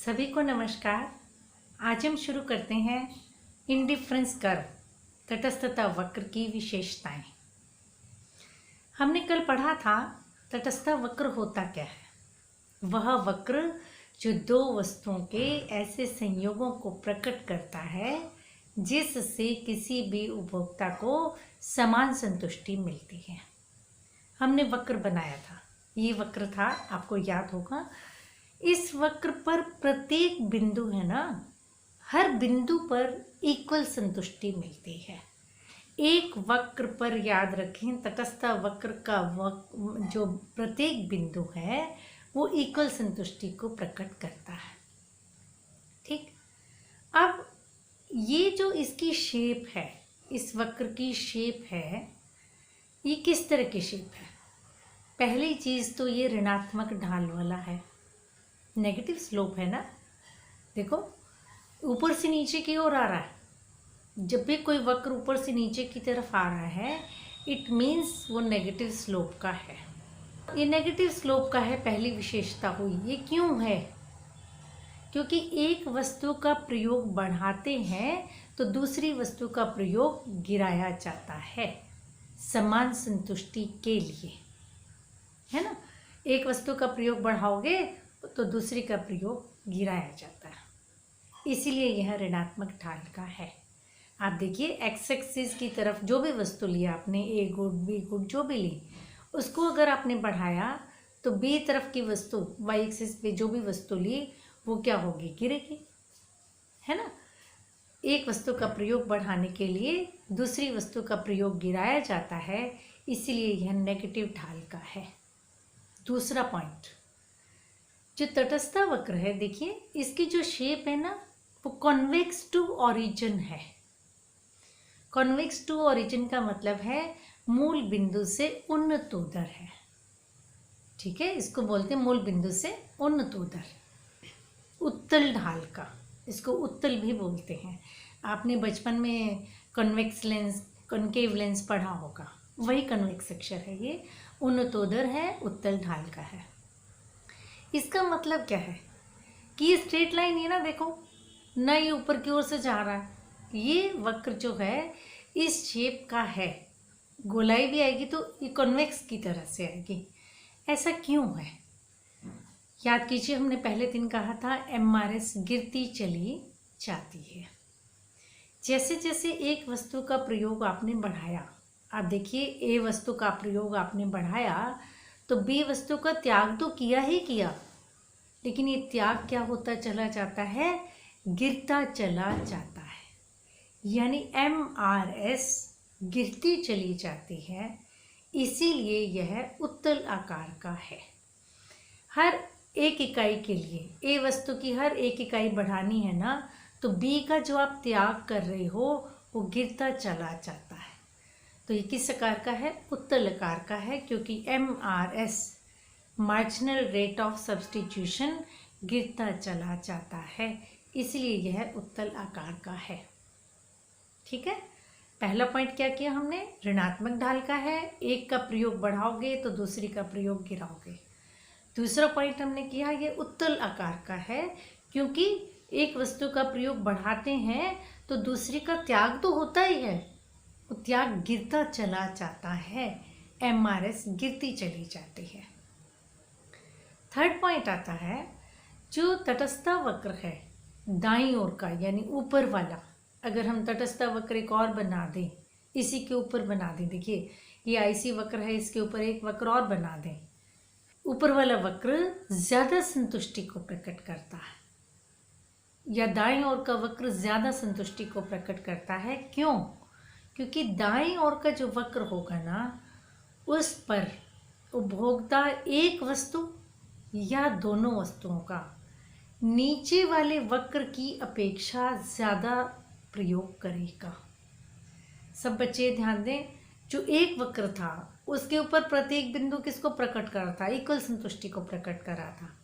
सभी को नमस्कार। आज हम शुरू करते हैं इंडिफरेंस कर्व, तटस्थता वक्र की विशेषताएं। हमने कल पढ़ा था तटस्थ वक्र होता क्या है। वह वक्र जो दो वस्तुओं के ऐसे संयोगों को प्रकट करता है जिससे किसी भी उपभोक्ता को समान संतुष्टि मिलती है। हमने वक्र बनाया था, ये वक्र था, आपको याद होगा। इस वक्र पर प्रत्येक बिंदु है ना, हर बिंदु पर इक्वल संतुष्टि मिलती है। एक वक्र पर याद रखें, तटस्थ वक्र का जो प्रत्येक बिंदु है वो इक्वल संतुष्टि को प्रकट करता है। ठीक, अब ये जो इसकी शेप है, इस वक्र की शेप है, ये किस तरह की शेप है। पहली चीज तो ये ऋणात्मक ढाल वाला है, नेगेटिव स्लोप है ना। देखो ऊपर से नीचे की ओर आ रहा है। जब भी कोई वक्र ऊपर से नीचे की तरफ आ रहा है, इट मीन्स वो नेगेटिव स्लोप का है। ये नेगेटिव स्लोप का है, पहली विशेषता हुई। ये क्यों है? क्योंकि एक वस्तु का प्रयोग बढ़ाते हैं तो दूसरी वस्तु का प्रयोग गिराया जाता है समान संतुष्टि के लिए, है ना। एक वस्तु का प्रयोग बढ़ाओगे तो दूसरी का प्रयोग गिराया जाता है, इसीलिए यह ऋणात्मक ढाल का है। आप देखिए एक्स एक्सिस की तरफ जो भी वस्तु ली आपने, ए गुड बी गुड जो भी ली, उसको अगर आपने बढ़ाया तो बी तरफ की वस्तु वाई एक्सिस पे जो भी वस्तु ली वो क्या होगी, गिरेगी, है ना। एक वस्तु का प्रयोग बढ़ाने के लिए दूसरी वस्तु का प्रयोग गिराया जाता है, इसीलिए यह नेगेटिव ढाल का है। दूसरा पॉइंट, जो तटस्थ वक्र है, देखिए इसकी जो शेप है ना वो कॉन्वेक्स टू ओरिजिन है। कॉन्वेक्स टू ओरिजिन का मतलब है मूल बिंदु से उन्नतोदर है। ठीक है, इसको बोलते हैं मूल बिंदु से उन्नतोदर। उत्तल ढाल का, इसको उत्तल भी बोलते हैं। आपने बचपन में कॉन्वेक्स लेंस, कॉन्केव लेंस पढ़ा होगा, वही कॉन्वेक्स अक्षर है ये। उन्नतोदर है, उत्तल ढाल का है। इसका मतलब क्या है कि ये स्ट्रेट लाइन है ना, देखो ना, ये ऊपर की ओर से जा रहा है। ये वक्र जो है इस शेप का है, गोलाई भी आएगी तो ये कॉन्वेक्स की तरह से आएगी। ऐसा क्यों है? याद कीजिए, हमने पहले दिन कहा था MRS गिरती चली जाती है। जैसे जैसे एक वस्तु का प्रयोग आपने बढ़ाया, आप देखिए ए वस्तु का प्रयोग आपने बढ़ाया तो बी वस्तु का त्याग तो किया ही किया, लेकिन ये त्याग क्या होता चला जाता है, गिरता चला जाता है। यानी MRS गिरती चली जाती है, इसीलिए यह उत्तल आकार का है। हर एक इकाई के लिए ए वस्तु की हर एक इकाई बढ़ानी है ना, तो बी का जो आप त्याग कर रहे हो वो गिरता चला जाता है। तो ये किस आकार का है? उत्तल आकार का है, क्योंकि MRS marginal rate of substitution गिरता चला जाता है, इसलिए यह उत्तल आकार का है। ठीक है, पहला पॉइंट क्या किया हमने, ऋणात्मक ढाल का है, एक का प्रयोग बढ़ाओगे तो दूसरी का प्रयोग गिराओगे। दूसरा पॉइंट हमने किया ये उत्तल आकार का है, क्योंकि एक वस्तु का प्रयोग बढ़ाते हैं तो दूसरी का त्याग तो होता ही है, वो त्याग गिरता चला जाता है, MRS गिरती चली जाती है। थर्ड पॉइंट आता है, जो तटस्थ वक्र है दाईं ओर का, यानी ऊपर वाला, अगर हम तटस्थ वक्र एक और बना दें, इसी के ऊपर बना दें, देखिए ये IC वक्र है, इसके ऊपर एक वक्र और बना दें, ऊपर वाला वक्र ज्यादा संतुष्टि को प्रकट करता है, या दाईं ओर का वक्र ज्यादा संतुष्टि को प्रकट करता है। क्यों? क्योंकि दाईं ओर का जो वक्र होगा ना, उस पर उपभोक्ता एक वस्तु या दोनों वस्तुओं का नीचे वाले वक्र की अपेक्षा ज़्यादा प्रयोग करेगा। सब बच्चे ध्यान दें, जो एक वक्र था उसके ऊपर प्रत्येक बिंदु किसको प्रकट कर रहा था, इक्वल संतुष्टि को प्रकट कर रहा था।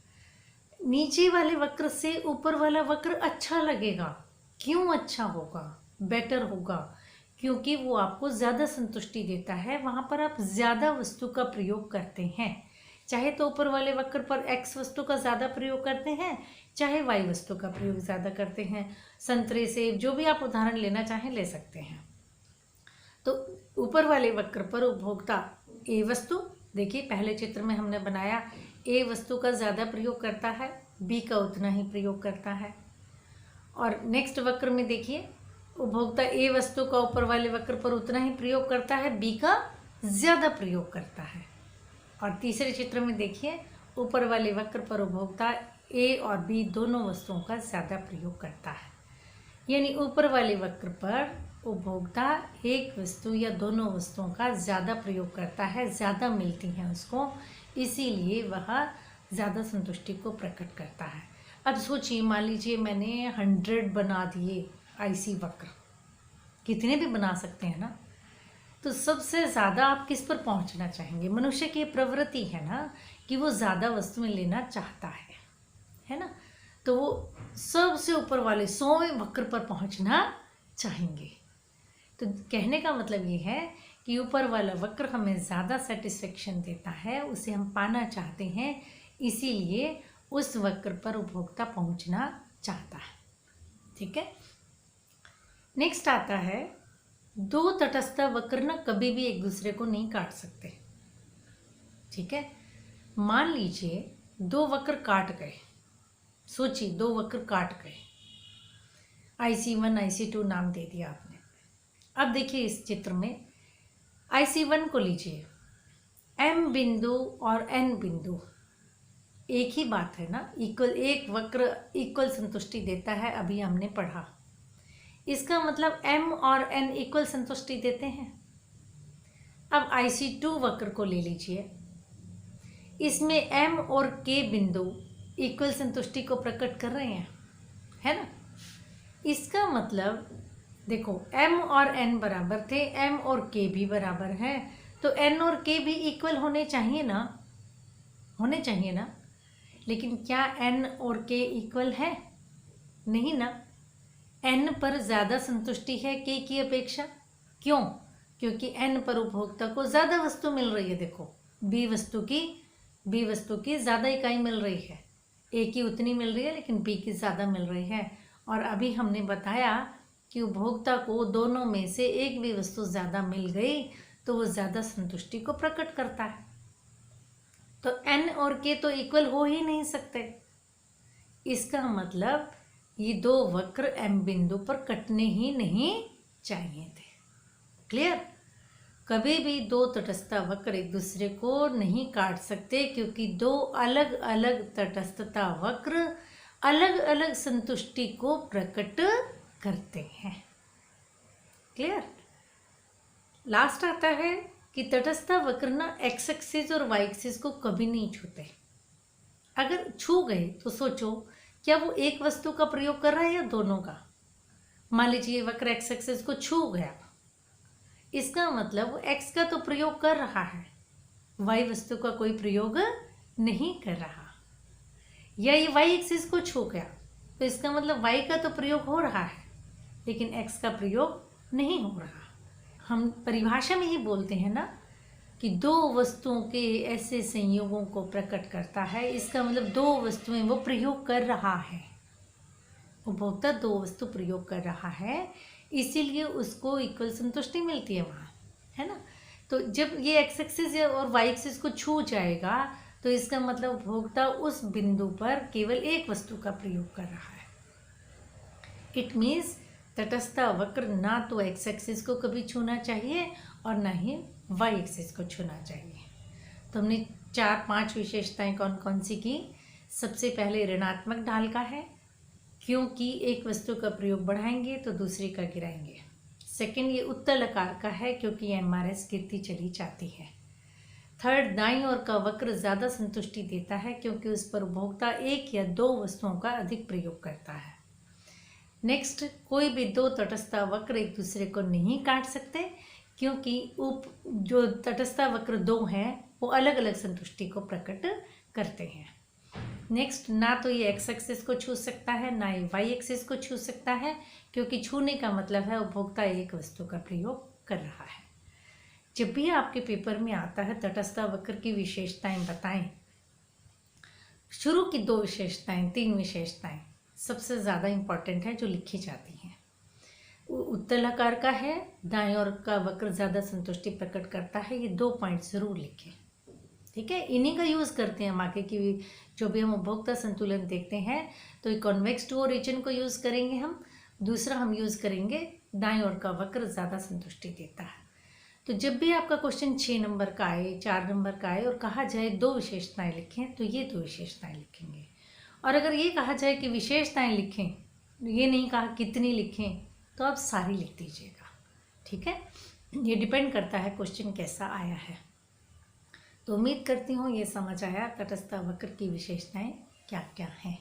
नीचे वाले वक्र से ऊपर वाला वक्र अच्छा लगेगा। क्यों अच्छा होगा, बेटर होगा? क्योंकि वो आपको ज़्यादा संतुष्टि देता है, वहाँ पर आप ज़्यादा वस्तु का प्रयोग करते हैं, चाहे तो ऊपर वाले वक्र पर x वस्तु का ज़्यादा प्रयोग करते हैं, चाहे y वस्तु का प्रयोग ज़्यादा करते हैं। संतरे सेब जो भी आप उदाहरण लेना चाहें ले सकते हैं। तो ऊपर वाले वक्र पर उपभोक्ता a वस्तु, देखिए पहले चित्र में हमने बनाया, a वस्तु का ज़्यादा प्रयोग करता है, b का उतना ही प्रयोग करता है। और नेक्स्ट वक्र में देखिए उपभोक्ता a वस्तु का ऊपर वाले वक्र पर उतना ही प्रयोग करता है, b का ज़्यादा प्रयोग करता है। और तीसरे चित्र में देखिए ऊपर वाले वक्र पर उपभोक्ता a और b दोनों वस्तुओं का ज़्यादा प्रयोग करता है। यानी ऊपर वाले वक्र पर उपभोक्ता एक वस्तु या दोनों वस्तुओं का ज़्यादा प्रयोग करता है, ज़्यादा मिलती हैं उसको, इसीलिए वह ज़्यादा संतुष्टि को प्रकट करता है। अब सोचिए, मान लीजिए मैंने 100 बना दिए आईसी वक्र, कितने भी बना सकते हैं ना, तो सबसे ज़्यादा आप किस पर पहुंचना चाहेंगे? मनुष्य की प्रवृत्ति है ना कि वो ज़्यादा वस्तुएं लेना चाहता है ना, तो वो सबसे ऊपर वाले 100वें वक्र पर पहुंचना चाहेंगे। तो कहने का मतलब ये है कि ऊपर वाला वक्र हमें ज़्यादा सेटिस्फेक्शन देता है, उसे हम पाना चाहते हैं, इसीलिए उस वक्र पर उपभोक्ता पहुंचना चाहता है। ठीक है, नेक्स्ट आता है, दो तटस्थ वक्र ना कभी भी एक दूसरे को नहीं काट सकते। ठीक है, मान लीजिए दो वक्र काट गए, सोचिए दो वक्र काट गए, IC1 IC2 नाम दे दिया आपने। अब देखिए इस चित्र में IC1 को लीजिए, M बिंदु और N बिंदु एक ही बात है ना, इक्वल, एक वक्र इक्वल संतुष्टि देता है, अभी हमने पढ़ा। इसका मतलब M और N इक्वल संतुष्टि देते हैं। अब IC2 वक्र को ले लीजिए, इसमें M और K बिंदु इक्वल संतुष्टि को प्रकट कर रहे हैं, है ना। इसका मतलब देखो M और N बराबर थे, M और K भी बराबर है, तो N और K भी इक्वल होने चाहिए ना, होने चाहिए ना। लेकिन क्या N और K इक्वल है? नहीं ना। N पर ज़्यादा संतुष्टि है K की अपेक्षा। क्यों? क्योंकि N पर उपभोक्ता को ज़्यादा वस्तु मिल रही है। देखो B वस्तु की ज़्यादा इकाई मिल रही है, A की उतनी मिल रही है लेकिन B की ज़्यादा मिल रही है। और अभी हमने बताया कि उपभोक्ता को दोनों में से एक भी वस्तु ज़्यादा मिल गई तो वो ज़्यादा संतुष्टि को प्रकट करता है। तो N और K तो इक्वल हो ही नहीं सकते। इसका मतलब ये दो वक्र M बिंदु पर कटने ही नहीं चाहिए थे। क्लियर? कभी भी दो तटस्थ वक्र एक दूसरे को नहीं काट सकते, क्योंकि दो अलग अलग तटस्थता वक्र अलग अलग संतुष्टि को प्रकट करते हैं। क्लियर? लास्ट आता है कि तटस्थ वक्र ना एक्स एक्सिस और वाई एक्सिस को कभी नहीं छूते। अगर छू गए तो सोचो, क्या वो एक वस्तु का प्रयोग कर रहा है या दोनों का? मान लीजिए वक्र एक्स एक्सिस को छू गया, इसका मतलब वो एक्स का तो प्रयोग कर रहा है, वाई वस्तु का कोई प्रयोग नहीं कर रहा। या ये वाई एक्सिस को छू गया तो इसका मतलब वाई का तो प्रयोग हो रहा है लेकिन एक्स का प्रयोग नहीं हो रहा। हम परिभाषा में ही बोलते हैं ना कि दो वस्तुओं के ऐसे संयोगों को प्रकट करता है। इसका मतलब दो वस्तुएं वो प्रयोग कर रहा है, उपभोक्ता दो वस्तु प्रयोग कर रहा है, इसीलिए उसको इक्वल संतुष्टि मिलती है वहाँ, है ना। तो जब ये एक्स एक्सिस और वाई एक्सिस को छू जाएगा तो इसका मतलब उपभोक्ता उस बिंदु पर केवल एक वस्तु का प्रयोग कर रहा है। इट मीन्स तटस्थ वक्र ना तो एक्स एक्सिस को कभी छूना चाहिए और ना ही वाई एक्सिस को छूना चाहिए। तो हमने 4-5 विशेषताएं कौन कौन सी की? सबसे पहले ऋणात्मक ढाल का है, क्योंकि एक वस्तु का प्रयोग बढ़ाएंगे तो दूसरी का गिराएंगे। सेकंड, ये उत्तल आकार का है क्योंकि MRS गिरती चली जाती है। थर्ड, दाईं ओर का वक्र ज़्यादा संतुष्टि देता है क्योंकि उस पर उपभोक्ता एक या दो वस्तुओं का अधिक प्रयोग करता है। नेक्स्ट, कोई भी दो तटस्थ वक्र एक दूसरे को नहीं काट सकते क्योंकि जो तटस्थ वक्र दो हैं वो अलग अलग संतुष्टि को प्रकट करते हैं। नेक्स्ट, ना तो ये एक्स एक्सिस को छू सकता है ना ये वाई एक्सिस को छू सकता है, क्योंकि छूने का मतलब है उपभोक्ता एक वस्तु का प्रयोग कर रहा है। जब भी आपके पेपर में आता है तटस्थ वक्र की विशेषताएं बताएं, शुरू की 2 विशेषताएं 3 विशेषताएं सबसे ज़्यादा इम्पॉर्टेंट है जो लिखी जाती हैं। उत्तलाकार का है, दाएं ओर का वक्र ज़्यादा संतुष्टि प्रकट करता है, ये 2 पॉइंट ज़रूर लिखें। ठीक है, इन्हीं का यूज़ करते हैं हम आगे की जो भी हम उपभोक्ता संतुलन देखते हैं तो ये कॉन्वेक्स टू ओरिजिन को यूज़ करेंगे हम। दूसरा हम यूज़ करेंगे दाएं ओर का वक्र ज़्यादा संतुष्टि देता है। तो जब भी आपका क्वेश्चन 6 नंबर का आए, 4 नंबर का आए और कहा जाए 2 विशेषताएं लिखें तो ये 2 विशेषताएं लिखेंगे। और अगर ये कहा जाए कि विशेषताएं लिखें, ये नहीं कहा कितनी लिखें, तो आप सारी लिख दीजिएगा। ठीक है, ये डिपेंड करता है क्वेश्चन कैसा आया है। तो उम्मीद करती हूँ ये समझ आया तटस्थ वक्र की विशेषताएं क्या क्या हैं।